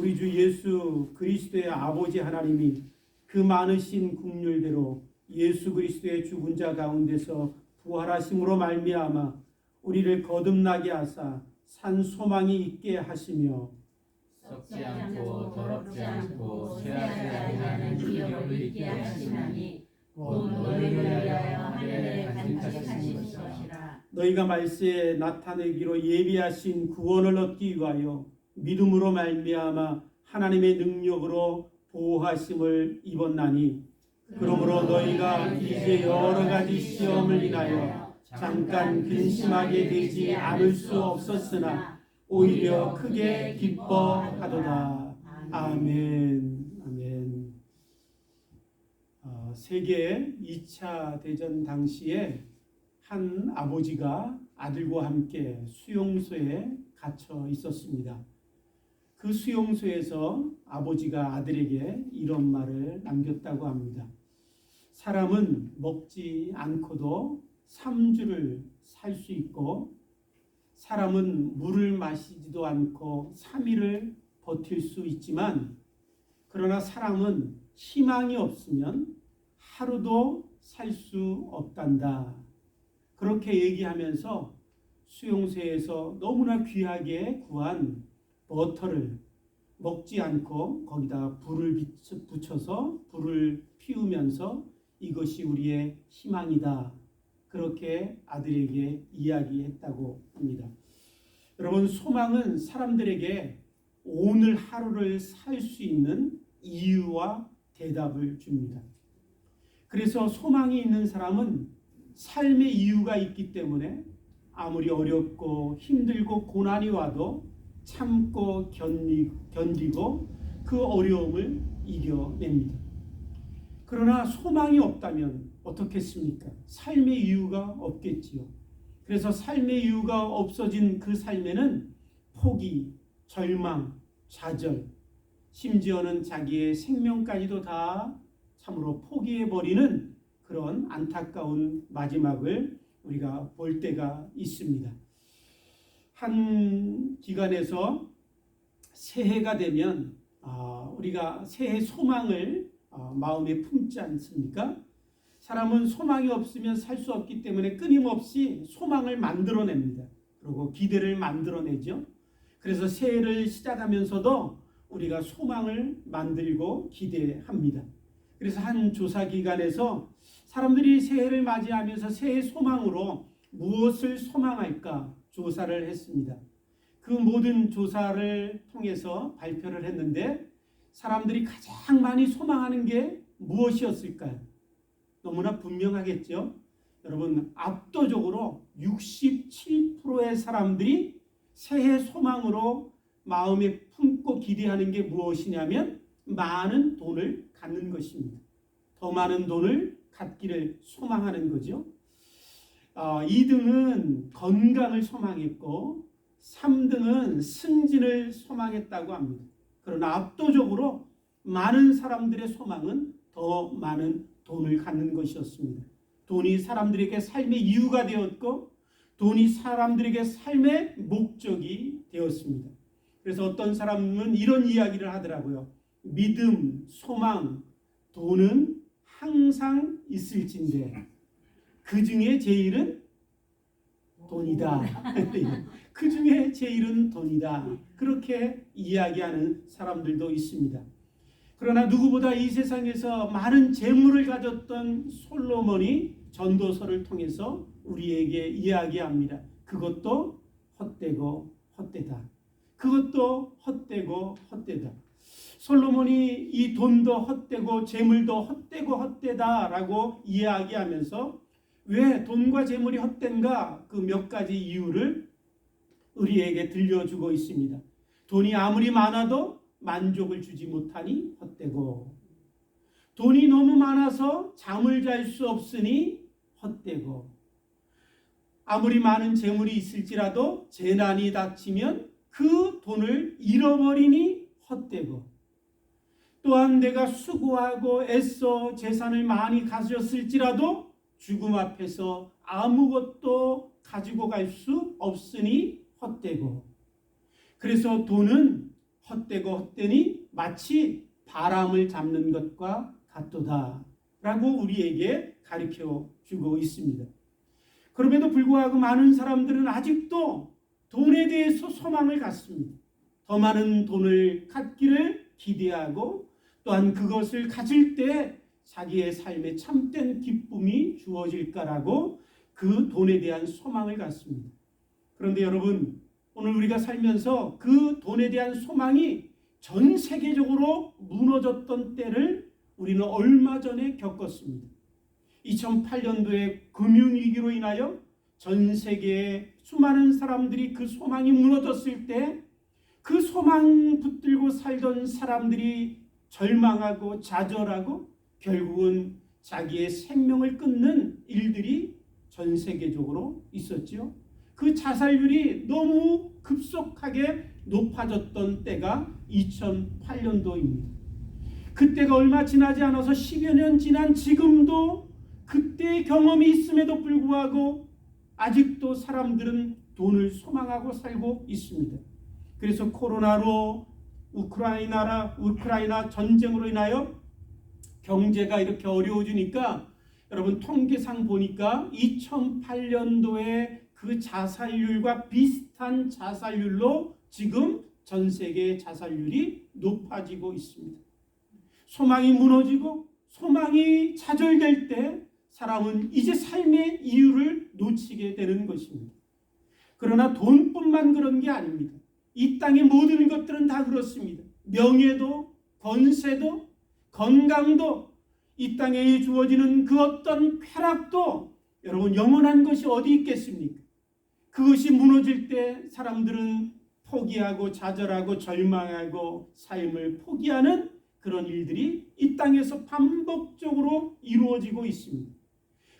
우리 주 예수 그리스도의 아버지 하나님이 그 많으신 긍휼대로 예수 그리스도의 죽은 자 가운데서 부활하심으로 말미암아 우리를 거듭나게 하사 산 소망이 있게 하시며 썩지 않고 더럽지 않고 쇠하지 아니하는 기업을 있게 하시나니 곧 너희를 위하여 하늘에 간직하신 것이라. 너희가 말세에 나타내기로 예비하신 구원을 얻기 위하여 믿음으로 말미암아 하나님의 능력으로 보호하심을 입었나니 그러므로 너희가 이제 여러 가지 시험을 인하여 잠깐 근심하게 되지 않을 수 없었으나 오히려 크게 기뻐하도다. 아멘. 아멘. 세계 2차 대전 당시에 한 아버지가 아들과 함께 수용소에 갇혀 있었습니다. 그 수용소에서 아버지가 아들에게 이런 말을 남겼다고 합니다. 사람은 먹지 않고도 3주를 살 수 있고 사람은 물을 마시지도 않고 3일을 버틸 수 있지만 그러나 사람은 희망이 없으면 하루도 살 수 없단다. 그렇게 얘기하면서 수용소에서 너무나 귀하게 구한 버터를 먹지 않고 거기다 불을 붙여서 불을 피우면서 이것이 우리의 희망이다. 그렇게 아들에게 이야기했다고 합니다. 여러분, 소망은 사람들에게 오늘 하루를 살 수 있는 이유와 대답을 줍니다. 그래서 소망이 있는 사람은 삶의 이유가 있기 때문에 아무리 어렵고 힘들고 고난이 와도 참고 견디고 그 어려움을 이겨냅니다. 그러나 소망이 없다면 어떻겠습니까? 삶의 이유가 없겠지요. 그래서 삶의 이유가 없어진 그 삶에는 포기, 절망, 좌절, 심지어는 자기의 생명까지도 다 참으로 포기해버리는 그런 안타까운 마지막을 우리가 볼 때가 있습니다. 한 기관에서 새해가 되면 우리가 새해 소망을 마음에 품지 않습니까? 사람은 소망이 없으면 살 수 없기 때문에 끊임없이 소망을 만들어냅니다. 그리고 기대를 만들어내죠. 그래서 새해를 시작하면서도 우리가 소망을 만들고 기대합니다. 그래서 한 조사기관에서 사람들이 새해를 맞이하면서 새해 소망으로 무엇을 소망할까 조사를 했습니다. 그 모든 조사를 통해서 발표를 했는데 사람들이 가장 많이 소망하는 게 무엇이었을까요? 너무나 분명하겠죠? 여러분, 압도적으로 67%의 사람들이 새해 소망으로 마음에 품고 기대하는 게 무엇이냐면 많은 돈을 갖는 것입니다. 더 많은 돈을 갖기를 소망하는 거죠. 2등은 건강을 소망했고 3등은 승진을 소망했다고 합니다. 그러나 압도적으로 많은 사람들의 소망은 더 많은 돈을 갖는 것이었습니다. 돈이 사람들에게 삶의 이유가 되었고 돈이 사람들에게 삶의 목적이 되었습니다. 그래서 어떤 사람은 이런 이야기를 하더라고요. 믿음, 소망, 돈은 항상 있을진데 그 중에 제일은 돈이다. 그 중에 제일은 돈이다. 그렇게 이야기하는 사람들도 있습니다. 그러나 누구보다 이 세상에서 많은 재물을 가졌던 솔로몬이 전도서를 통해서 우리에게 이야기합니다. 그것도 헛되고 헛되다. 그것도 헛되고 헛되다. 솔로몬이 이 돈도 헛되고 재물도 헛되고 헛되다라고 이야기하면서 왜 돈과 재물이 헛된가 그 몇 가지 이유를 우리에게 들려주고 있습니다. 돈이 아무리 많아도 만족을 주지 못하니 헛되고 돈이 너무 많아서 잠을 잘 수 없으니 헛되고 아무리 많은 재물이 있을지라도 재난이 닥치면 그 돈을 잃어버리니 헛되고 또한 내가 수고하고 애써 재산을 많이 가졌을지라도 죽음 앞에서 아무것도 가지고 갈 수 없으니 헛되고 그래서 돈은 헛되고 헛되니 마치 바람을 잡는 것과 같도다 라고 우리에게 가르쳐 주고 있습니다. 그럼에도 불구하고 많은 사람들은 아직도 돈에 대해서 소망을 갖습니다. 더 많은 돈을 갖기를 기대하고 또한 그것을 가질 때 자기의 삶에 참된 기쁨이 주어질까라고 그 돈에 대한 소망을 갖습니다. 그런데 여러분, 오늘 우리가 살면서 그 돈에 대한 소망이 전 세계적으로 무너졌던 때를 우리는 얼마 전에 겪었습니다. 2008년도에 금융위기로 인하여 전 세계의 수많은 사람들이 그 소망이 무너졌을 때 그 소망 붙들고 살던 사람들이 절망하고 좌절하고 결국은 자기의 생명을 끊는 일들이 전 세계적으로 있었지요. 그 자살률이 너무 급속하게 높아졌던 때가 2008년도입니다. 그때가 얼마 지나지 않아서 10여 년 지난 지금도 그때의 경험이 있음에도 불구하고 아직도 사람들은 돈을 소망하고 살고 있습니다. 그래서 코로나로 우크라이나 전쟁으로 인하여 경제가 이렇게 어려워지니까 여러분 통계상 보니까 2008년도에 그 자살률과 비슷한 자살률로 지금 전 세계의 자살률이 높아지고 있습니다. 소망이 무너지고 소망이 좌절될 때 사람은 이제 삶의 이유를 놓치게 되는 것입니다. 그러나 돈뿐만 그런 게 아닙니다. 이 땅의 모든 것들은 다 그렇습니다. 명예도, 권세도, 건강도, 이 땅에 주어지는 그 어떤 쾌락도 여러분 영원한 것이 어디 있겠습니까? 그것이 무너질 때 사람들은 포기하고 좌절하고 절망하고 삶을 포기하는 그런 일들이 이 땅에서 반복적으로 이루어지고 있습니다.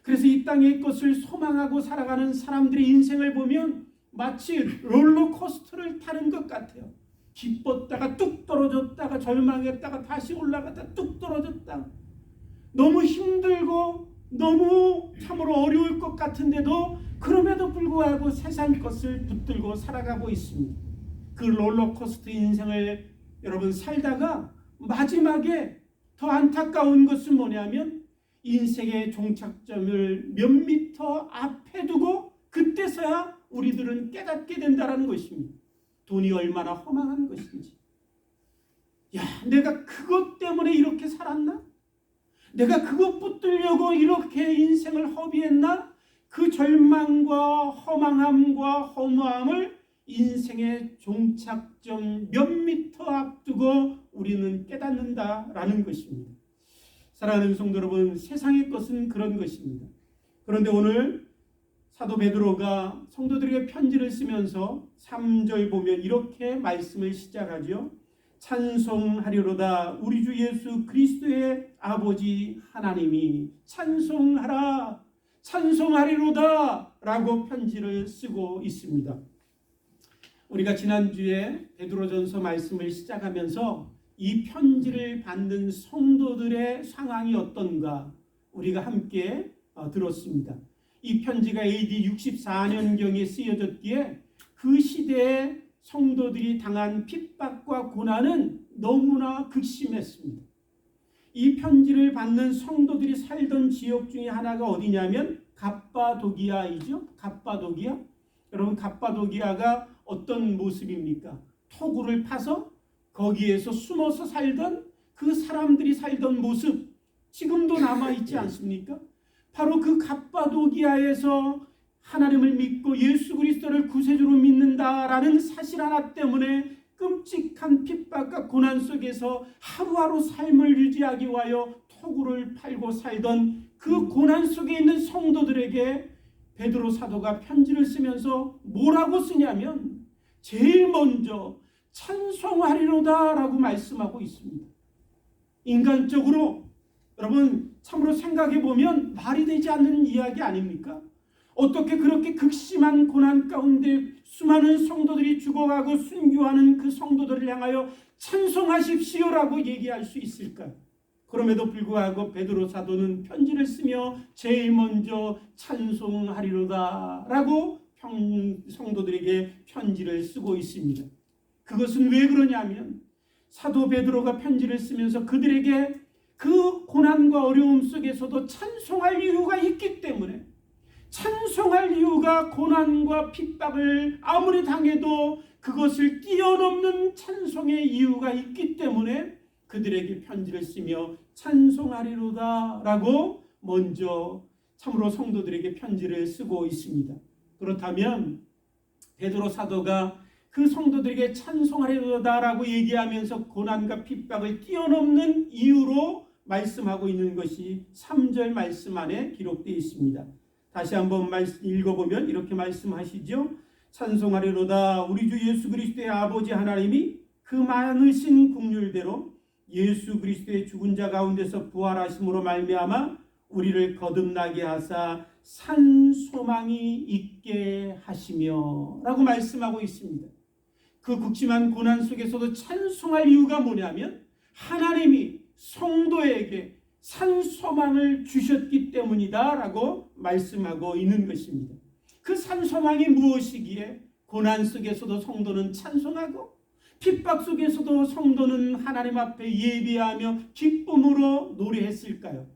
그래서 이 땅의 것을 소망하고 살아가는 사람들의 인생을 보면 마치 롤러코스터를 타는 것 같아요. 기뻤다가 뚝 떨어졌다가 절망했다가 다시 올라갔다가 뚝 떨어졌다가 너무 힘들고 너무 참으로 어려울 것 같은데도 그럼에도 불구하고 세상 것을 붙들고 살아가고 있습니다. 그 롤러코스터 인생을 여러분 살다가 마지막에 더 안타까운 것은 뭐냐면 인생의 종착점을 몇 미터 앞에 두고 그때서야 우리들은 깨닫게 된다는 것입니다. 돈이 얼마나 허망한 것인지. 야, 내가 그것 때문에 이렇게 살았나? 내가 그것 붙들려고 이렇게 인생을 허비했나? 그 절망과 허망함과 허무함을 인생의 종착점 몇 미터 앞두고 우리는 깨닫는다라는 것입니다. 사랑하는 성도 여러분, 세상의 것은 그런 것입니다. 그런데 오늘 사도 베드로가 성도들에게 편지를 쓰면서 3절 보면 이렇게 말씀을 시작하죠. 찬송하리로다 우리 주 예수 그리스도의 아버지 하나님이 찬송하라 찬송하리로다 라고 편지를 쓰고 있습니다. 우리가 지난주에 베드로전서 말씀을 시작하면서 이 편지를 받는 성도들의 상황이 어떤가 우리가 함께 들었습니다. 이 편지가 AD 64년경에 쓰여졌기에 그 시대에 성도들이 당한 핍박과 고난은 너무나 극심했습니다. 이 편지를 받는 성도들이 살던 지역 중에 하나가 어디냐면 갑바도기아이죠. 갑바도기아. 여러분 갑바도기아가 어떤 모습입니까? 토구를 파서 거기에서 숨어서 살던 그 사람들이 살던 모습 지금도 남아있지 않습니까? 바로 그 갑바도기아에서 하나님을 믿고 예수 그리스도를 구세주로 믿는다라는 사실 하나 때문에 끔찍한 핍박과 고난 속에서 하루하루 삶을 유지하기 위하여 토구를 팔고 살던 그 고난 속에 있는 성도들에게 베드로 사도가 편지를 쓰면서 뭐라고 쓰냐면 제일 먼저 찬송하리로다 라고 말씀하고 있습니다. 인간적으로 여러분 참으로 생각해 보면 말이 되지 않는 이야기 아닙니까? 어떻게 그렇게 극심한 고난 가운데 수많은 성도들이 죽어가고 순교하는 그 성도들을 향하여 찬송하십시오라고 얘기할 수 있을까요? 그럼에도 불구하고 베드로 사도는 편지를 쓰며 제일 먼저 찬송하리로다 라고 성도들에게 편지를 쓰고 있습니다. 그것은 왜 그러냐면 사도 베드로가 편지를 쓰면서 그들에게 그 고난과 어려움 속에서도 찬송할 이유가 있기 때문에, 찬송할 이유가 고난과 핍박을 아무리 당해도 그것을 뛰어넘는 찬송의 이유가 있기 때문에 그들에게 편지를 쓰며 찬송하리로다 라고 먼저 참으로 성도들에게 편지를 쓰고 있습니다. 그렇다면 베드로 사도가 그 성도들에게 찬송하리로다 라고 얘기하면서 고난과 핍박을 뛰어넘는 이유로 말씀하고 있는 것이 3절 말씀 안에 기록되어 있습니다. 다시 한번 읽어보면 이렇게 말씀하시죠. 찬송하리로다 우리 주 예수 그리스도의 아버지 하나님이 그 많으신 긍휼대로 예수 그리스도의 죽은 자 가운데서 부활하심으로 말미암아 우리를 거듭나게 하사 산 소망이 있게 하시며 라고 말씀하고 있습니다. 그 극심한 고난 속에서도 찬송할 이유가 뭐냐면 하나님이 성도에게 산 소망을 주셨기 때문이다 라고 말씀하고 있는 것입니다. 그 산 소망이 무엇이기에 고난 속에서도 성도는 찬송하고 핍박 속에서도 성도는 하나님 앞에 예배하며 기쁨으로 노래했을까요?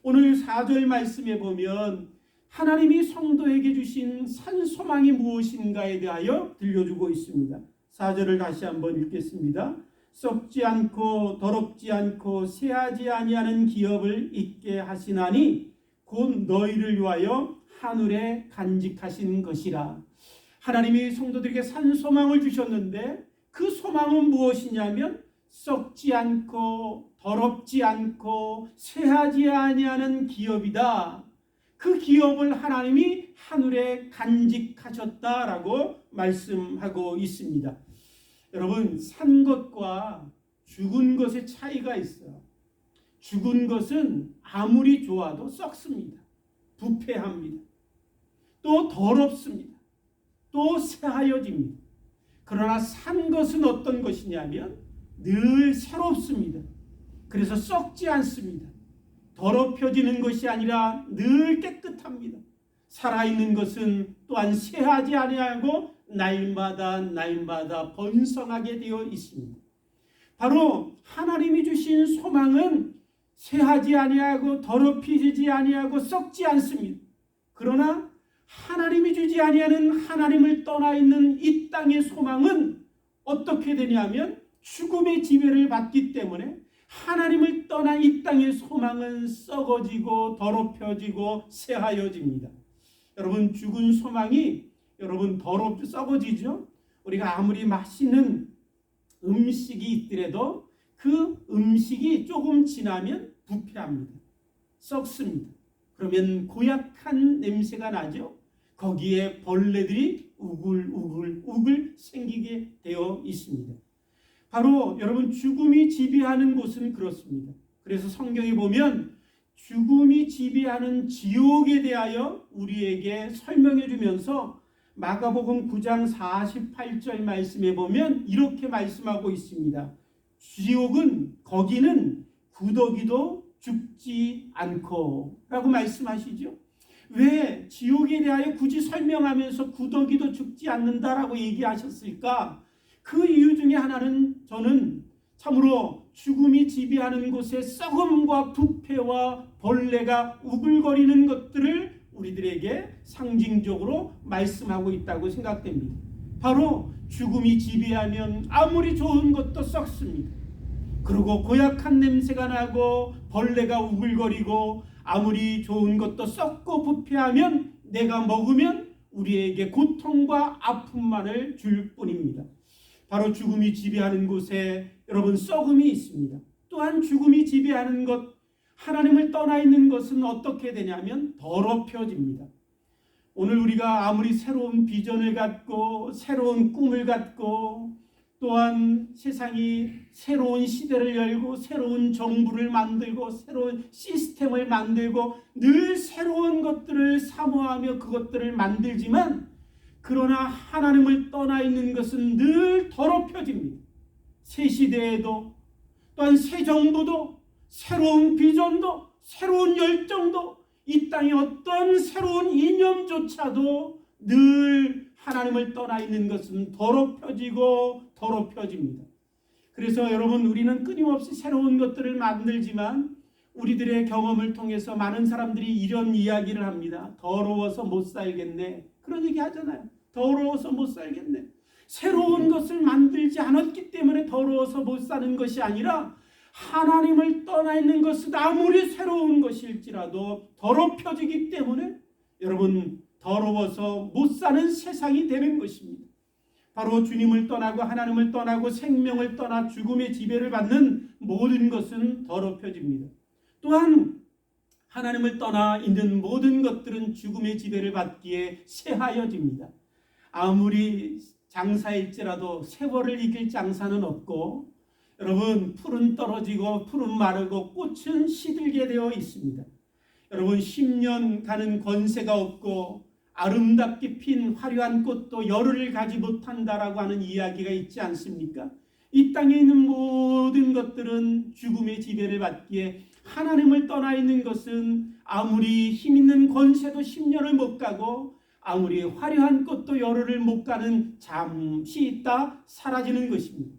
오늘 4절 말씀에 보면 하나님이 성도에게 주신 산 소망이 무엇인가에 대하여 들려주고 있습니다. 4절을 다시 한번 읽겠습니다. 썩지 않고 더럽지 않고 쇠하지 아니하는 기업을 있게 하시나니 곧 너희를 위하여 하늘에 간직하신 것이라. 하나님이 성도들에게 산 소망을 주셨는데 그 소망은 무엇이냐면 썩지 않고 더럽지 않고 쇠하지 아니하는 기업이다. 그 기업을 하나님이 하늘에 간직하셨다라고 말씀하고 있습니다. 여러분, 산 것과 죽은 것의 차이가 있어요. 죽은 것은 아무리 좋아도 썩습니다. 부패합니다. 또 더럽습니다. 또 새하여집니다. 그러나 산 것은 어떤 것이냐면 늘 새롭습니다. 그래서 썩지 않습니다. 더럽혀지는 것이 아니라 늘 깨끗합니다. 살아있는 것은 또한 쇠하지 아니하고 날마다 번성하게 되어 있습니다. 바로 하나님이 주신 소망은 쇠하지 아니하고 더럽히지 아니하고 썩지 않습니다. 그러나 하나님이 주지 아니하는 하나님을 떠나 있는 이 땅의 소망은 어떻게 되냐면 죽음의 지배를 받기 때문에 하나님을 떠난 이 땅의 소망은 썩어지고 더럽혀지고 쇠하여집니다. 여러분, 죽은 소망이 여러분 썩어지죠. 우리가 아무리 맛있는 음식이 있더라도 그 음식이 조금 지나면 부패합니다. 썩습니다. 그러면 고약한 냄새가 나죠. 거기에 벌레들이 우글우글 생기게 되어 있습니다. 바로 여러분 죽음이 지배하는 곳은 그렇습니다. 그래서 성경에 보면 죽음이 지배하는 지옥에 대하여 우리에게 설명해 주면서 마가복음 9장 48절 말씀에 보면 이렇게 말씀하고 있습니다. 지옥은 거기는 구더기도 죽지 않고 라고 말씀하시죠. 왜 지옥에 대하여 굳이 설명하면서 구더기도 죽지 않는다라고 얘기하셨을까? 그 이유 중에 하나는 저는 참으로 죽음이 지배하는 곳에 썩음과 부패와 벌레가 우글거리는 것들을 우리들에게 상징적으로 말씀하고 있다고 생각됩니다. 바로 죽음이 지배하면 아무리 좋은 것도 썩습니다. 그리고 고약한 냄새가 나고 벌레가 우글거리고 아무리 좋은 것도 썩고 부패하면 내가 먹으면 우리에게 고통과 아픔만을 줄 뿐입니다. 바로 죽음이 지배하는 곳에 여러분 썩음이 있습니다. 또한 죽음이 지배하는 것, 하나님을 떠나 있는 것은 어떻게 되냐면 더럽혀집니다. 오늘 우리가 아무리 새로운 비전을 갖고 새로운 꿈을 갖고 또한 세상이 새로운 시대를 열고 새로운 정부를 만들고 새로운 시스템을 만들고 늘 새로운 것들을 사모하며 그것들을 만들지만 그러나 하나님을 떠나 있는 것은 늘 더럽혀집니다. 새 시대에도 또한 새 정부도 새로운 비전도 새로운 열정도 이 땅의 어떤 새로운 이념조차도 늘 하나님을 떠나 있는 것은 더럽혀지고 더럽혀집니다. 그래서 여러분, 우리는 끊임없이 새로운 것들을 만들지만 우리들의 경험을 통해서 많은 사람들이 이런 이야기를 합니다. 더러워서 못 살겠네. 그런 얘기 하잖아요. 더러워서 못 살겠네. 새로운 것을 만들지 않았기 때문에 더러워서 못 사는 것이 아니라 하나님을 떠나 있는 것은 아무리 새로운 것일지라도 더럽혀지기 때문에 여러분, 더러워서 못 사는 세상이 되는 것입니다. 바로 주님을 떠나고 하나님을 떠나고 생명을 떠나 죽음의 지배를 받는 모든 것은 더럽혀집니다. 또한 하나님을 떠나 있는 모든 것들은 죽음의 지배를 받기에 쇠하여집니다. 아무리 장사일지라도 세월을 이길 장사는 없고, 여러분, 풀은 떨어지고 풀은 마르고 꽃은 시들게 되어 있습니다. 여러분, 10년 가는 권세가 없고 아름답게 핀 화려한 꽃도 열흘을 가지 못한다라고 하는 이야기가 있지 않습니까? 이 땅에 있는 모든 것들은 죽음의 지배를 받기에 하나님을 떠나 있는 것은 아무리 힘 있는 권세도 10년을 못 가고 아무리 화려한 꽃도 열흘을 못 가는 잠시 있다 사라지는 것입니다.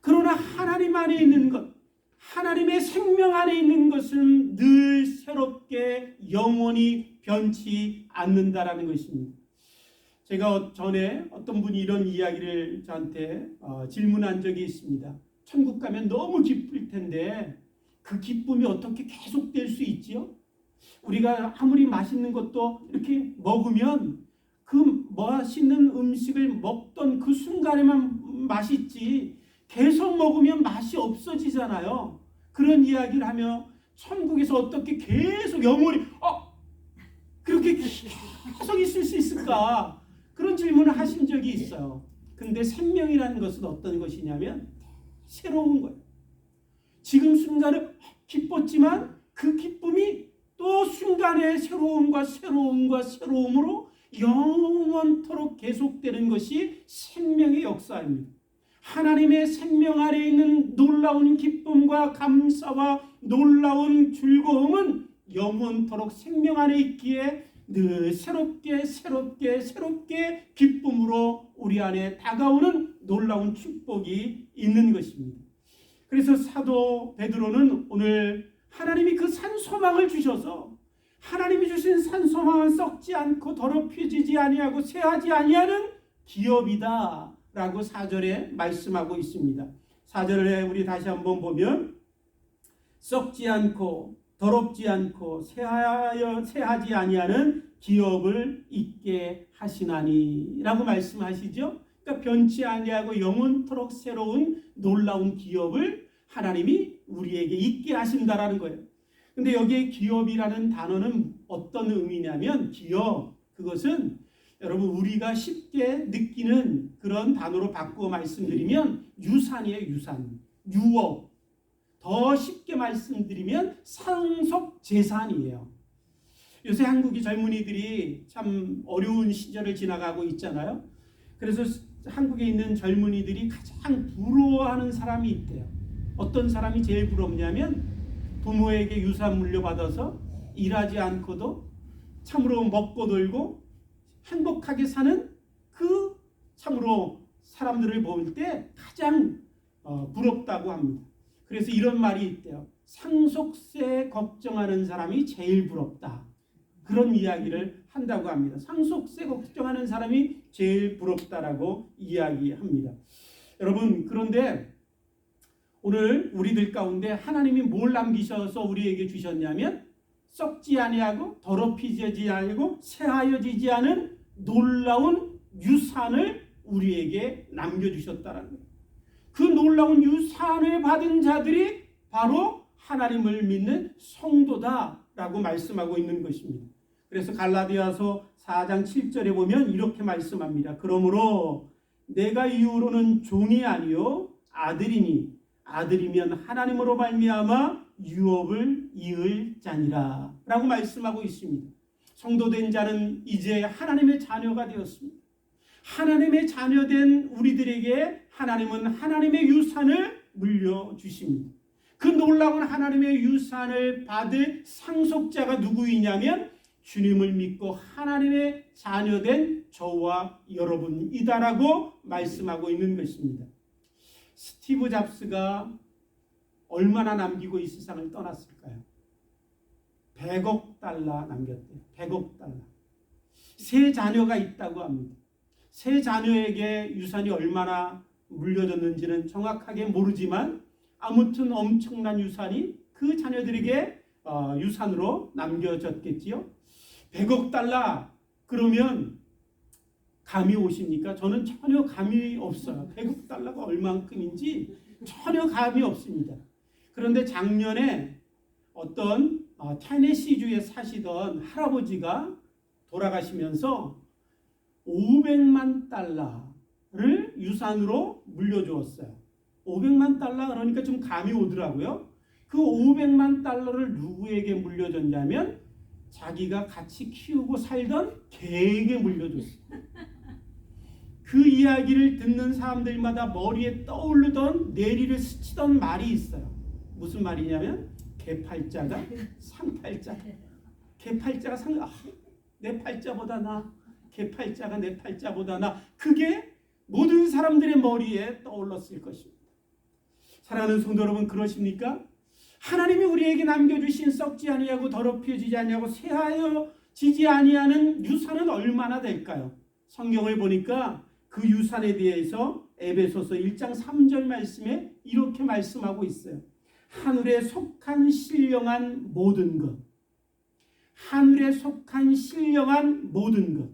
그러나 하나님 안에 있는 것, 하나님의 생명 안에 있는 것은 늘 새롭게 영원히 변치 않는다라는 것입니다. 제가 전에 어떤 분이 이런 이야기를 저한테 질문한 적이 있습니다. 천국 가면 너무 기쁠 텐데 그 기쁨이 어떻게 계속될 수 있지요? 우리가 아무리 맛있는 것도 이렇게 먹으면 그 맛있는 음식을 먹던 그 순간에만 맛있지 계속 먹으면 맛이 없어지잖아요. 그런 이야기를 하며 천국에서 어떻게 계속 영원히 그렇게 계속 있을 수 있을까? 그런 질문을 하신 적이 있어요. 근데 생명이라는 것은 어떤 것이냐면 새로운 거예요. 지금 순간에 기뻤지만 그 기쁨이 또 순간에 새로움과 새로움과 새로움으로 영원토록 계속되는 것이 생명의 역사입니다. 하나님의 생명 아래 있는 놀라운 기쁨과 감사와 놀라운 즐거움은 영원토록 생명 안에 있기에 늘 새롭게 기쁨으로 우리 안에 다가오는 놀라운 축복이 있는 것입니다. 그래서 사도 베드로는 오늘 하나님이 그 산소망을 주셔서 하나님이 주신 산소망은 썩지 않고 더럽혀지지 아니하고 쇠하지 아니하는 기업이다 라고 4절에 말씀하고 있습니다. 4절에 우리 다시 한번 보면 썩지 않고 더럽지 않고 쇠하지 아니하는 기업을 있게 하시나니 라고 말씀하시죠. 그러니까 변치 아니하고 영원토록 새로운 놀라운 기업을 하나님이 우리에게 있게 하신다라는 거예요. 근데 여기에 기업이라는 단어는 어떤 의미냐면 기업, 그것은 여러분 우리가 쉽게 느끼는 그런 단어로 바꾸어 말씀드리면 유산이에요. 유산, 유업. 더 쉽게 말씀드리면 상속재산이에요. 요새 한국의 젊은이들이 참 어려운 시절을 지나가고 있잖아요. 그래서 한국에 있는 젊은이들이 가장 부러워하는 사람이 있대요. 어떤 사람이 제일 부럽냐면 부모에게 유산 물려받아서 일하지 않고도 참으로 먹고 놀고 행복하게 사는 그 참으로 사람들을 볼 때 가장 부럽다고 합니다. 그래서 이런 말이 있대요. 상속세 걱정하는 사람이 제일 부럽다. 그런 이야기를 한다고 합니다. 상속세 걱정하는 사람이 제일 부럽다라고 이야기합니다. 여러분, 그런데 오늘 우리들 가운데 하나님이 뭘 남기셔서 우리에게 주셨냐면 썩지 아니하고 더럽히지 아니고 쇠하여지지 않은 놀라운 유산을 우리에게 남겨주셨다는 거예요. 그 놀라운 유산을 받은 자들이 바로 하나님을 믿는 성도다라고 말씀하고 있는 것입니다. 그래서 갈라디아서 4장 7절에 보면 이렇게 말씀합니다. 그러므로 내가 이후로는 종이 아니요 아들이니 아들이면 하나님으로 말미암아 유업을 이을 자니라 라고 말씀하고 있습니다. 성도된 자는 이제 하나님의 자녀가 되었습니다. 하나님의 자녀된 우리들에게 하나님은 하나님의 유산을 물려주십니다. 그 놀라운 하나님의 유산을 받을 상속자가 누구이냐면 주님을 믿고 하나님의 자녀된 저와 여러분이다라고 말씀하고 있는 것입니다. 스티브 잡스가 얼마나 남기고 이 세상을 떠났을까요? 100억 달러 남겼대요. 100억 달러. 세 자녀가 있다고 합니다. 세 자녀에게 유산이 얼마나 물려졌는지는 정확하게 모르지만 아무튼 엄청난 유산이 그 자녀들에게 유산으로 남겨졌겠지요. 100억 달러 그러면 감이 오십니까? 저는 전혀 감이 없어요. 100억 달러가 얼만큼인지 전혀 감이 없습니다. 그런데 작년에 어떤 테네시주에 사시던 할아버지가 돌아가시면서 500만 달러를 유산으로 물려주었어요. 500만 달러 그러니까 좀 감이 오더라고요. 그 500만 달러를 누구에게 물려줬냐면 자기가 같이 키우고 살던 개에게 물려줬어요. 그 이야기를 듣는 사람들마다 머리에 떠오르던 뇌리를 스치던 말이 있어요. 무슨 말이냐면 개팔자가 상팔자. 개팔자가 내 팔자보다 나. 개팔자가 내 팔자보다 나. 그게 모든 사람들의 머리에 떠올랐을 것입니다. 사랑하는 성도 여러분, 그러십니까? 하나님이 우리에게 남겨주신 썩지 아니하고 더럽혀지지 아니하고 쇠하여지지 아니하는 유산은 얼마나 될까요? 성경을 보니까 그 유산에 대해서 에베소서 1장 3절 말씀에 이렇게 말씀하고 있어요. 하늘에 속한 신령한 모든 것. 하늘에 속한 신령한 모든 것.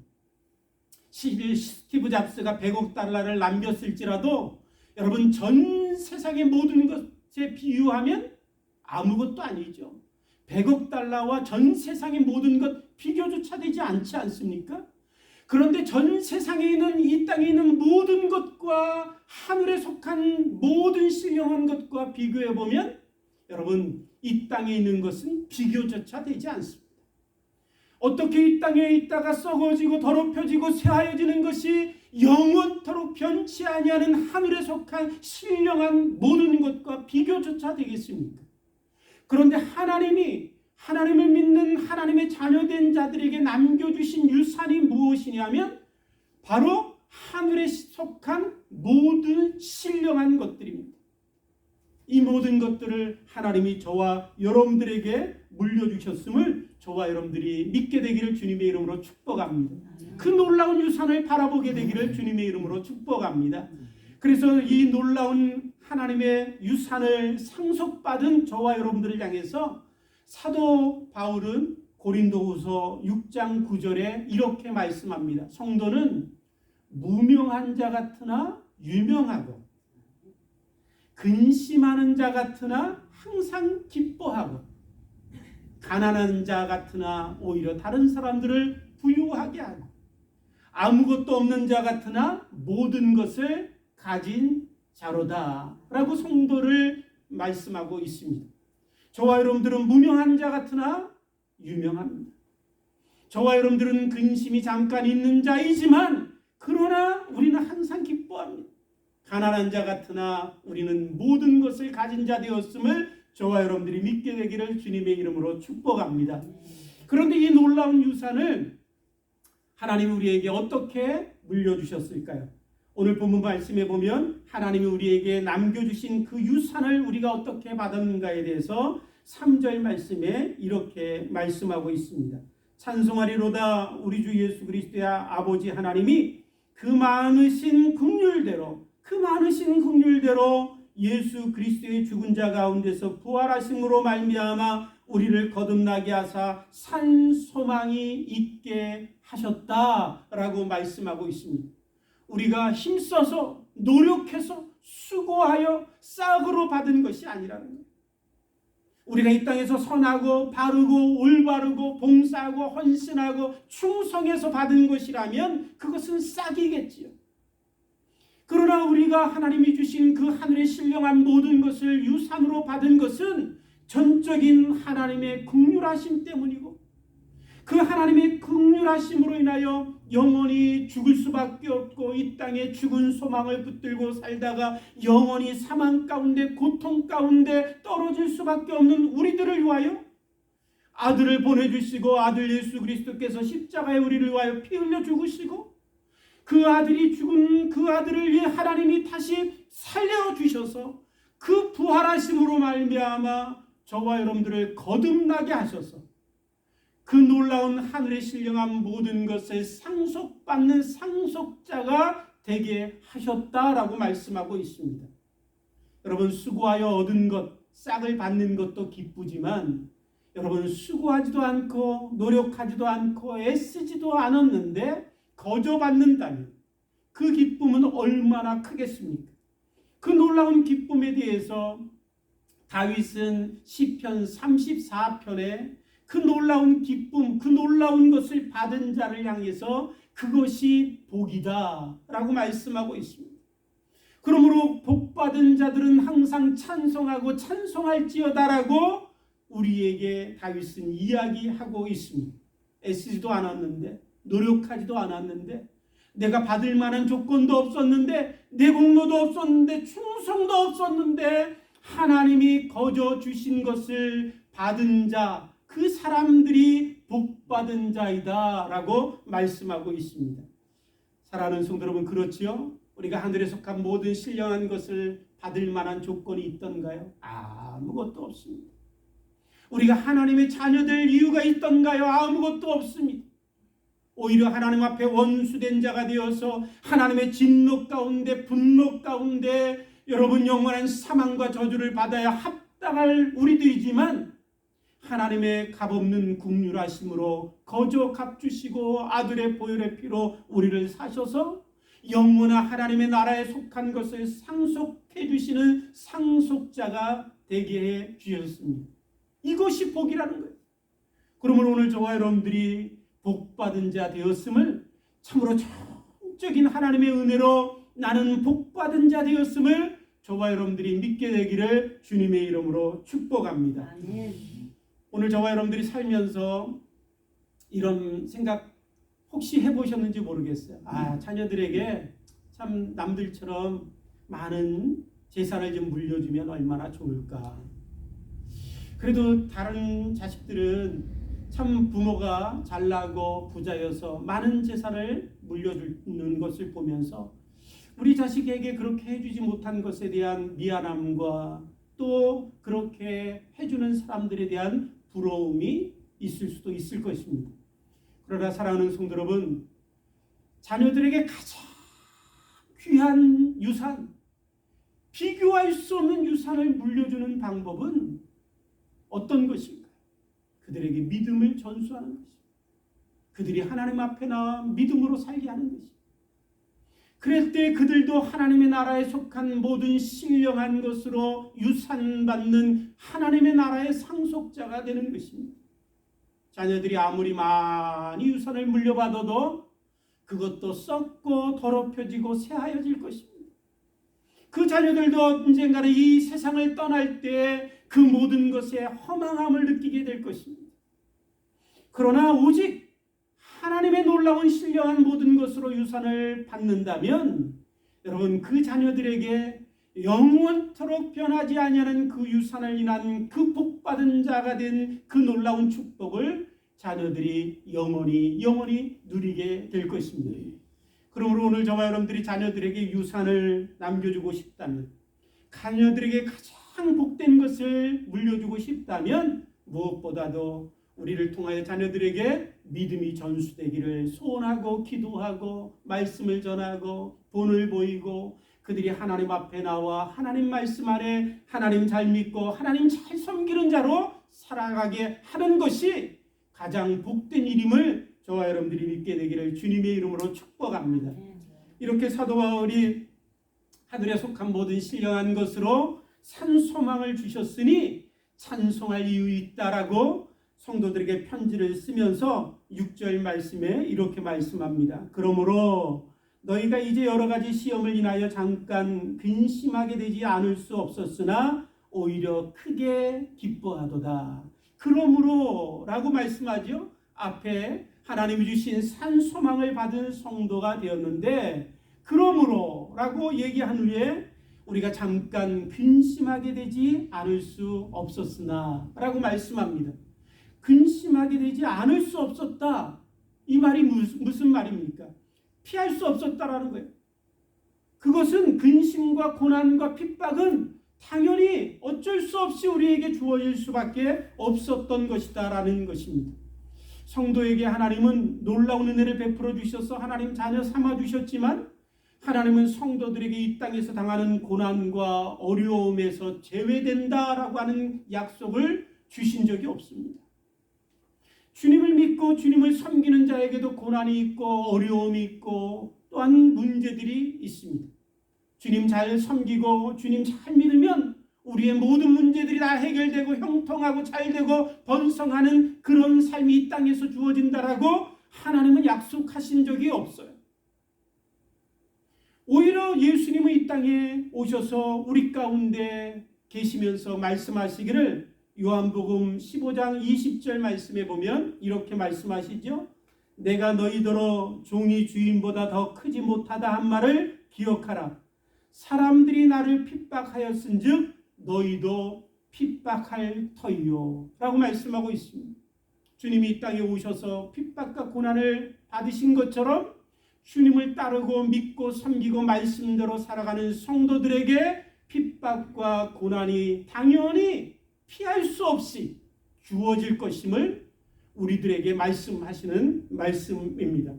스티브 잡스가 100억 달러를 남겼을지라도 여러분 전 세상의 모든 것에 비유하면 아무것도 아니죠. 100억 달러와 전 세상의 모든 것 비교조차 되지 않지 않습니까? 그런데 전 세상에 있는 이 땅에 있는 모든 것과 하늘에 속한 모든 신령한 것과 비교해 보면 여러분 이 땅에 있는 것은 비교조차 되지 않습니다. 어떻게 이 땅에 있다가 썩어지고 더럽혀지고 쇠하여지는 것이 영원토록 변치 아니하는 하늘에 속한 신령한 모든 것과 비교조차 되겠습니까? 그런데 하나님을 믿는 하나님의 자녀된 자들에게 남겨주신 유산이 무엇이냐면 바로 하늘에 속한 모든 신령한 것들입니다. 이 모든 것들을 하나님이 저와 여러분들에게 물려주셨음을 저와 여러분들이 믿게 되기를 주님의 이름으로 축복합니다. 그 놀라운 유산을 바라보게 되기를 주님의 이름으로 축복합니다. 그래서 이 놀라운 하나님의 유산을 상속받은 저와 여러분들을 향해서 사도 바울은 고린도후서 6장 9절에 이렇게 말씀합니다. 성도는 무명한 자 같으나 유명하고 근심하는 자 같으나 항상 기뻐하고 가난한 자 같으나 오히려 다른 사람들을 부유하게 하고 아무것도 없는 자 같으나 모든 것을 가진 자로다 라고 성도를 말씀하고 있습니다. 저와 여러분들은 무명한 자 같으나 유명합니다. 저와 여러분들은 근심이 잠깐 있는 자이지만 그러나 우리는 항상 기뻐합니다. 가난한 자 같으나 우리는 모든 것을 가진 자 되었음을 저와 여러분들이 믿게 되기를 주님의 이름으로 축복합니다. 그런데 이 놀라운 유산을 하나님이 우리에게 어떻게 물려주셨을까요? 오늘 본문 말씀에 보면 하나님이 우리에게 남겨주신 그 유산을 우리가 어떻게 받았는가에 대해서 3절 말씀에 이렇게 말씀하고 있습니다. 찬송하리로다 우리 주 예수 그리스도의 아버지 하나님이 그 많으신 긍휼대로 예수 그리스도의 죽은 자 가운데서 부활하심으로 말미암아 우리를 거듭나게 하사 산 소망이 있게 하셨다라고 말씀하고 있습니다. 우리가 힘써서 노력해서 수고하여 싹으로 받은 것이 아니라는 거예요. 우리가 이 땅에서 선하고 바르고 올바르고 봉사하고 헌신하고 충성해서 받은 것이라면 그것은 싹이겠지요. 그러나 우리가 하나님이 주신 그 하늘의 신령한 모든 것을 유산으로 받은 것은 전적인 하나님의 긍휼하심 때문이고 그 하나님의 긍휼하심으로 인하여 영원히 죽을 수밖에 없고 이 땅에 죽은 소망을 붙들고 살다가 영원히 사망 가운데 고통 가운데 떨어질 수밖에 없는 우리들을 위하여 아들을 보내주시고 아들 예수 그리스도께서 십자가에 우리를 위하여 피 흘려 죽으시고 그 아들이 죽은 그 아들을 위해 하나님이 다시 살려주셔서 그 부활하심으로 말미암아 저와 여러분들을 거듭나게 하셔서 그 놀라운 하늘에 신령한 모든 것을 상속받는 상속자가 되게 하셨다라고 말씀하고 있습니다. 여러분, 수고하여 얻은 것, 싹을 받는 것도 기쁘지만 여러분, 수고하지도 않고 노력하지도 않고 애쓰지도 않았는데 거저 받는다면 그 기쁨은 얼마나 크겠습니까? 그 놀라운 기쁨에 대해서 다윗은 시편 34편에 그 놀라운 기쁨, 그 놀라운 것을 받은 자를 향해서 그것이 복이다 라고 말씀하고 있습니다. 그러므로 복받은 자들은 항상 찬송하고 찬송할지어다라고 우리에게 다윗은 이야기하고 있습니다. 애쓰지도 않았는데, 노력하지도 않았는데, 내가 받을 만한 조건도 없었는데, 내 공로도 없었는데, 충성도 없었는데 하나님이 거저 주신 것을 받은 자, 그 사람들이 복받은 자이다 라고 말씀하고 있습니다. 사랑하는 성도 여러분, 그렇지요? 우리가 하늘에 속한 모든 신령한 것을 받을 만한 조건이 있던가요? 아무것도 없습니다. 우리가 하나님의 자녀될 이유가 있던가요? 아무것도 없습니다. 오히려 하나님 앞에 원수된 자가 되어서 하나님의 진노 가운데, 분노 가운데 여러분 영원한 사망과 저주를 받아야 합당할 우리들이지만 하나님의 값없는 긍휼하심으로 거저 값주시고 아들의 보혈의 피로 우리를 사셔서 영원한 하나님의 나라에 속한 것을 상속해 주시는 상속자가 되게 해 주셨습니다. 이것이 복이라는 거예요. 그러므로 오늘 저와 여러분들이 복받은 자 되었음을, 참으로 전적인 하나님의 은혜로 나는 복받은 자 되었음을 저와 여러분들이 믿게 되기를 주님의 이름으로 축복합니다. 아멘. 오늘 저와 여러분들이 살면서 이런 생각 혹시 해보셨는지 모르겠어요. 자녀들에게 참 남들처럼 많은 재산을 좀 물려주면 얼마나 좋을까. 그래도 다른 자식들은 참 부모가 잘나고 부자여서 많은 재산을 물려주는 것을 보면서 우리 자식에게 그렇게 해주지 못한 것에 대한 미안함과 또 그렇게 해주는 사람들에 대한 부러움이 있을 수도 있을 것입니다. 그러나 사랑하는 성도 여러분, 자녀들에게 가장 귀한 유산, 비교할 수 없는 유산을 물려주는 방법은 어떤 것일까요? 그들에게 믿음을 전수하는 것입니다. 그들이 하나님 앞에 나와 믿음으로 살게 하는 것입니다. 그럴 때 그들도 하나님의 나라에 속한 모든 신령한 것으로 유산받는 하나님의 나라의 상속자가 되는 것입니다. 자녀들이 아무리 많이 유산을 물려받아도 그것도 썩고 더럽혀지고 새하여질 것입니다. 그 자녀들도 언젠가는 이 세상을 떠날 때 그 모든 것에 허망함을 느끼게 될 것입니다. 그러나 오직 하나님의 놀라운 신령한 모든 것으로 유산을 받는다면 여러분, 그 자녀들에게 영원토록 변하지 아니하는 그 유산을 인한 그 복받은 자가 된 그 놀라운 축복을 자녀들이 영원히 누리게 될 것입니다. 그러므로 오늘 저와 여러분들이 자녀들에게 유산을 남겨주고 싶다면, 자녀들에게 가장 복된 것을 물려주고 싶다면 무엇보다도 우리를 통하여 자녀들에게 믿음이 전수되기를 소원하고 기도하고 말씀을 전하고 본을 보이고 그들이 하나님 앞에 나와 하나님 말씀 안에 하나님 잘 믿고 하나님 잘 섬기는 자로 살아가게 하는 것이 가장 복된 일임을 저와 여러분들이 믿게 되기를 주님의 이름으로 축복합니다. 이렇게 사도 바울이 하늘에 속한 모든 신령한 것으로 산 소망을 주셨으니 찬송할 이유 있다라고 성도들에게 편지를 쓰면서 6절 말씀에 이렇게 말씀합니다. 그러므로 너희가 이제 여러 가지 시험을 인하여 잠깐 근심하게 되지 않을 수 없었으나 오히려 크게 기뻐하도다. 그러므로 라고 말씀하죠. 앞에 하나님이 주신 산 소망을 받은 성도가 되었는데 그러므로 라고 얘기한 후에 우리가 잠깐 근심하게 되지 않을 수 없었으나 라고 말씀합니다. 근심하게 되지 않을 수 없었다. 이 말이 무슨 말입니까? 피할 수 없었다라는 거예요. 그것은 근심과 고난과 핍박은 당연히 어쩔 수 없이 우리에게 주어질 수밖에 없었던 것이다라는 것입니다. 성도에게 하나님은 놀라운 은혜를 베풀어 주셔서 하나님 자녀 삼아 주셨지만 하나님은 성도들에게 이 땅에서 당하는 고난과 어려움에서 제외된다라고 하는 약속을 주신 적이 없습니다. 주님을 믿고 주님을 섬기는 자에게도 고난이 있고 어려움이 있고 또한 문제들이 있습니다. 주님 잘 섬기고 주님 잘 믿으면 우리의 모든 문제들이 다 해결되고 형통하고 잘되고 번성하는 그런 삶이 이 땅에서 주어진다라고 하나님은 약속하신 적이 없어요. 오히려 예수님은 이 땅에 오셔서 우리 가운데 계시면서 말씀하시기를 요한복음 15장 20절 말씀에 보면 이렇게 말씀하시죠. 내가 너희더러 종이 주인보다 더 크지 못하다 한 말을 기억하라. 사람들이 나를 핍박하였은즉 너희도 핍박할 터이요 라고 말씀하고 있습니다. 주님이 이 땅에 오셔서 핍박과 고난을 받으신 것처럼 주님을 따르고 믿고 섬기고 말씀대로 살아가는 성도들에게 핍박과 고난이 당연히 피할 수 없이 주어질 것임을 우리들에게 말씀하시는 말씀입니다.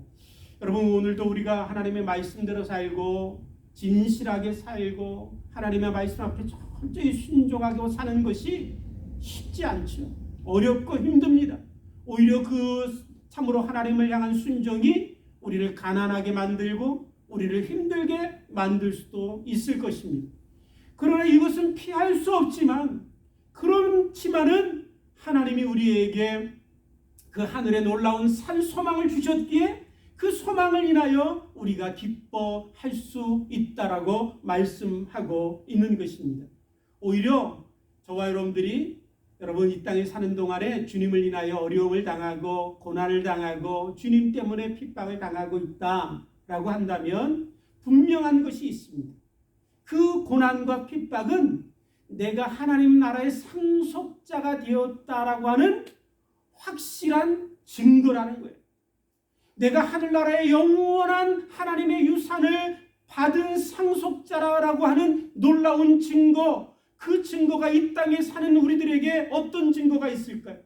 여러분, 오늘도 우리가 하나님의 말씀대로 살고 진실하게 살고 하나님의 말씀 앞에 철저히 순종하고 사는 것이 쉽지 않죠. 어렵고 힘듭니다. 오히려 그 참으로 하나님을 향한 순종이 우리를 가난하게 만들고 우리를 힘들게 만들 수도 있을 것입니다. 그러나 이것은 피할 수 없지만 그렇지만은 하나님이 우리에게 그 하늘에 놀라운 산 소망을 주셨기에 그 소망을 인하여 우리가 기뻐할 수 있다라고 말씀하고 있는 것입니다. 오히려 저와 여러분들이 여러분 이 땅에 사는 동안에 주님을 인하여 어려움을 당하고 고난을 당하고 주님 때문에 핍박을 당하고 있다라고 한다면 분명한 것이 있습니다. 그 고난과 핍박은 내가 하나님 나라의 상속자가 되었다라고 하는 확실한 증거라는 거예요. 내가 하늘나라의 영원한 하나님의 유산을 받은 상속자라고 하는 놀라운 증거, 그 증거가 이 땅에 사는 우리들에게 어떤 증거가 있을까요?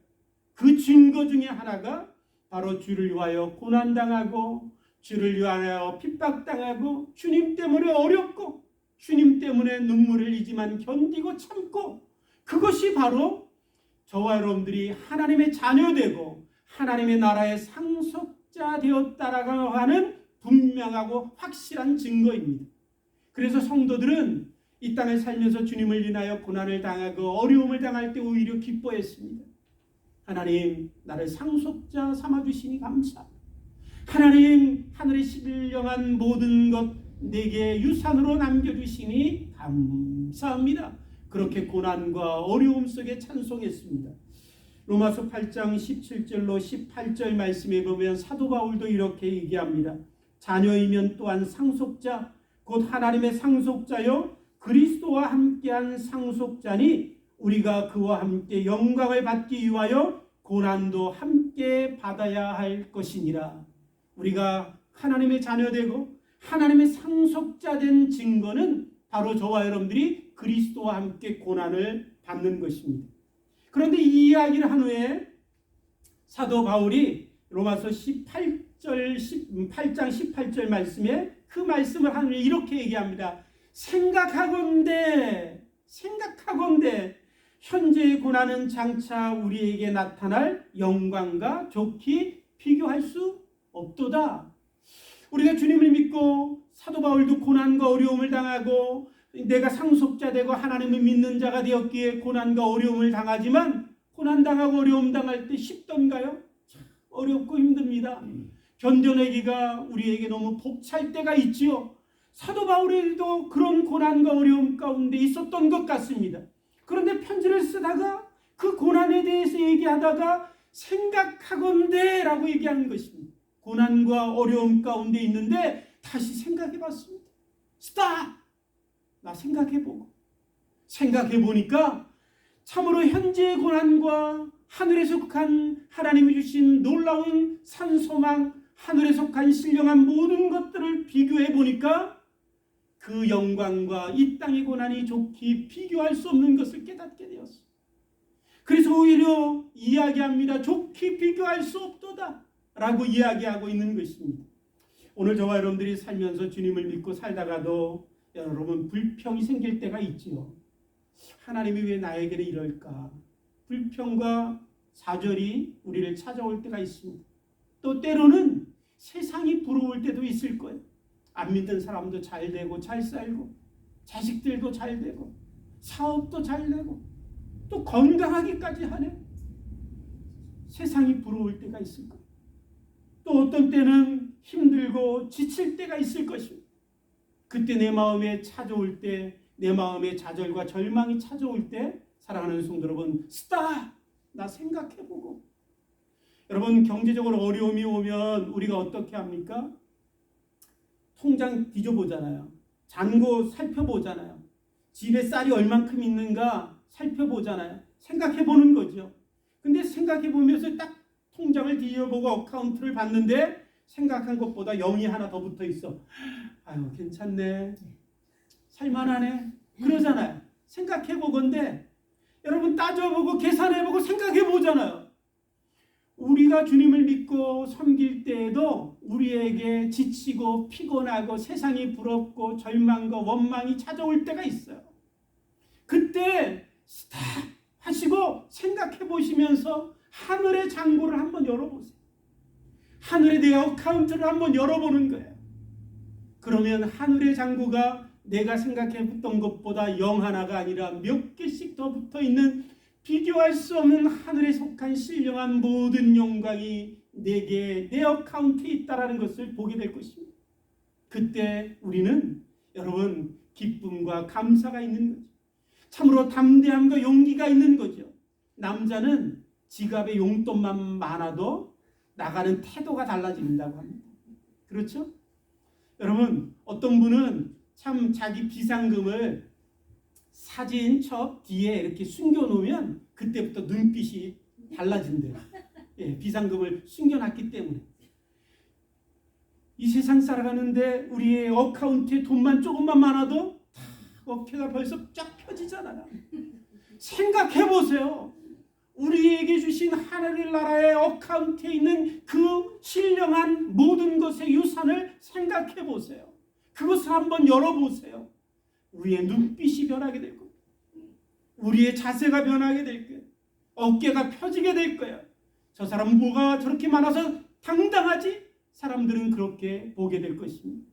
그 증거 중에 하나가 바로 주를 위하여 고난당하고 주를 위하여 핍박당하고 주님 때문에 어렵고 주님 때문에 눈물을 흘리지만 견디고 참고, 그것이 바로 저와 여러분들이 하나님의 자녀되고 하나님의 나라의 상속자 되었다라고 하는 분명하고 확실한 증거입니다. 그래서 성도들은 이 땅에 살면서 주님을 인하여 고난을 당하고 어려움을 당할 때 오히려 기뻐했습니다. 하나님, 나를 상속자 삼아주시니 감사합니다. 하나님, 하늘에 신령한 모든 것 내게 유산으로 남겨주시니 감사합니다. 그렇게 고난과 어려움 속에 찬송했습니다. 로마서 8장 17절로 18절 말씀에 보면 사도 바울도 이렇게 얘기합니다. 자녀이면 또한 상속자, 곧 하나님의 상속자요 그리스도와 함께한 상속자니 우리가 그와 함께 영광을 받기 위하여 고난도 함께 받아야 할 것이니라. 우리가 하나님의 자녀되고 하나님의 상속자 된 증거는 바로 저와 여러분들이 그리스도와 함께 고난을 받는 것입니다. 그런데 이 이야기를 한 후에 사도 바울이 로마서 8장 18절 말씀에 그 말씀을 한 후에 이렇게 얘기합니다. 생각하건대 현재의 고난은 장차 우리에게 나타날 영광과 좋게 비교할 수 없도다. 우리가 주님을 믿고 사도 바울도 고난과 어려움을 당하고 내가 상속자 되고 하나님을 믿는 자가 되었기에 고난과 어려움을 당하지만 고난당하고 어려움 당할 때 쉽던가요? 어렵고 힘듭니다. 견뎌내기가 우리에게 너무 벅찰 때가 있지요. 사도 바울에도 그런 고난과 어려움 가운데 있었던 것 같습니다. 그런데 편지를 쓰다가 그 고난에 대해서 얘기하다가 생각하건대 라고 얘기하는 것입니다. 고난과 어려움 가운데 있는데 다시 생각해 봤습니다. 스탑! 나 생각해보고 생각해보니까 참으로 현재의 고난과 하늘에 속한 하나님이 주신 놀라운 산소망, 하늘에 속한 신령한 모든 것들을 비교해 보니까 그 영광과 이 땅의 고난이 좋게 비교할 수 없는 것을 깨닫게 되었어요. 그래서 오히려 이야기합니다. 좋게 비교할 수 없도다 라고 이야기하고 있는 것입니다. 오늘 저와 여러분들이 살면서 주님을 믿고 살다가도 여러분 불평이 생길 때가 있지요. 하나님이 왜 나에게는 이럴까? 불평과 좌절이 우리를 찾아올 때가 있습니다. 또 때로는 세상이 부러울 때도 있을 거예요. 안 믿는 사람도 잘 되고 잘 살고 자식들도 잘 되고 사업도 잘 되고 또 건강하기까지 하네. 세상이 부러울 때가 있을 거예요. 또 어떤 때는 힘들고 지칠 때가 있을 것입니다. 그때 내 마음에 찾아올 때, 내 마음에 좌절과 절망이 찾아올 때 사랑하는 성도 여러분, 스탑! 나 생각해보고. 여러분 경제적으로 어려움이 오면 우리가 어떻게 합니까? 통장 뒤져보잖아요. 잔고 살펴보잖아요. 집에 쌀이 얼만큼 있는가 살펴보잖아요. 생각해보는 거죠. 근데 생각해보면서 딱 통장을 뒤져보고 어카운트를 봤는데 생각한 것보다 0이 하나 더 붙어 있어. 아유 괜찮네. 살만하네. 그러잖아요. 생각해보건데 여러분 따져보고 계산해보고 생각해보잖아요. 우리가 주님을 믿고 섬길 때에도 우리에게 지치고 피곤하고 세상이 부럽고 절망과 원망이 찾아올 때가 있어요. 그때 스탑 하시고 생각해 보시면서 하늘의 창고를 한번 열어보세요. 하늘에 내 어카운트를 한번 열어보는 거예요. 그러면 하늘의 창고가 내가 생각했던 것보다 0 하나가 아니라 몇 개씩 더 붙어있는 비교할 수 없는 하늘에 속한 신령한 모든 영광이 내게 내 어카운트에 있다는 것을 보게 될 것입니다. 그때 우리는 여러분 기쁨과 감사가 있는 거죠. 참으로 담대함과 용기가 있는 거죠. 남자는 지갑에 용돈만 많아도 나가는 태도가 달라진다고 합니다. 그렇죠? 여러분 어떤 분은 참 자기 비상금을 사진첩 뒤에 이렇게 숨겨놓으면 그때부터 눈빛이 달라진대요. 예, 비상금을 숨겨놨기 때문에. 이 세상 살아가는데 우리의 어카운트에 돈만 조금만 많아도 어깨가 벌써 쫙 펴지잖아요. 생각해보세요. 우리에게 주신 하나님 나라의 어카운트에 있는 그 신령한 모든 것의 유산을 생각해보세요. 그것을 한번 열어보세요. 우리의 눈빛이 변하게 될 겁니다. 우리의 자세가 변하게 될 거예요. 어깨가 펴지게 될 거예요. 저 사람은 뭐가 저렇게 많아서 당당하지? 사람들은 그렇게 보게 될 것입니다.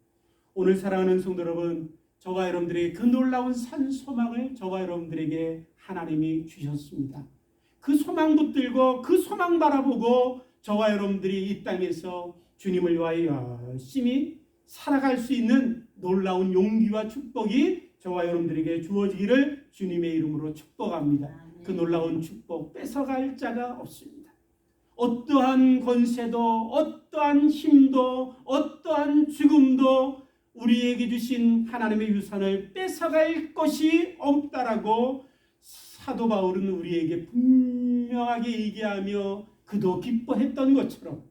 오늘 사랑하는 성도 여러분, 저와 여러분들의 그 놀라운 산 소망을 저와 여러분들에게 하나님이 주셨습니다. 그 소망 붙들고 그 소망 바라보고 저와 여러분들이 이 땅에서 주님을 위하여 열심히 살아갈 수 있는 놀라운 용기와 축복이 저와 여러분들에게 주어지기를 주님의 이름으로 축복합니다. 그 놀라운 축복 뺏어갈 자가 없습니다. 어떠한 권세도 어떠한 힘도 어떠한 죽음도 우리에게 주신 하나님의 유산을 뺏어갈 것이 없다라고 사도 바울은 우리에게 분명하게 얘기하며 그도 기뻐했던 것처럼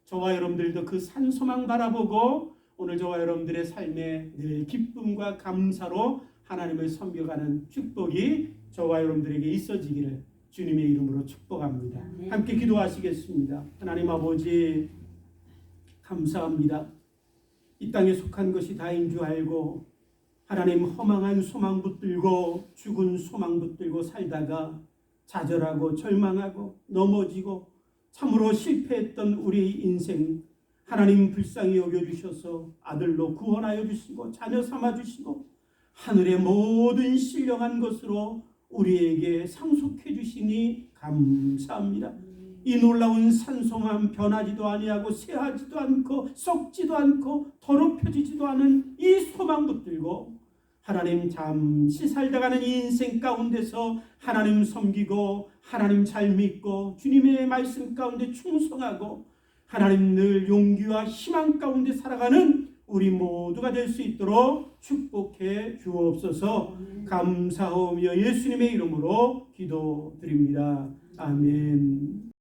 저와 여러분들도 그 산소망 바라보고 오늘 저와 여러분들의 삶에 늘 기쁨과 감사로 하나님을 섬겨가는 축복이 저와 여러분들에게 있어지기를 주님의 이름으로 축복합니다. 함께 기도하시겠습니다. 하나님 아버지 감사합니다. 이 땅에 속한 것이 다인 줄 알고 하나님 허망한 소망 붙들고 죽은 소망 붙들고 살다가 좌절하고 절망하고 넘어지고 참으로 실패했던 우리 인생 하나님 불쌍히 여겨주셔서 아들로 구원하여 주시고 자녀 삼아주시고 하늘의 모든 신령한 것으로 우리에게 상속해 주시니 감사합니다. 이 놀라운 산소만 변하지도 아니하고 쇠하지도 않고 썩지도 않고 더럽혀지지도 않은 이 소망 붙들고 하나님 잠시 살다가는 이 인생 가운데서 하나님 섬기고 하나님 잘 믿고 주님의 말씀 가운데 충성하고 하나님 늘 용기와 희망 가운데 살아가는 우리 모두가 될 수 있도록 축복해 주옵소서. 감사하며 예수님의 이름으로 기도드립니다. 아멘.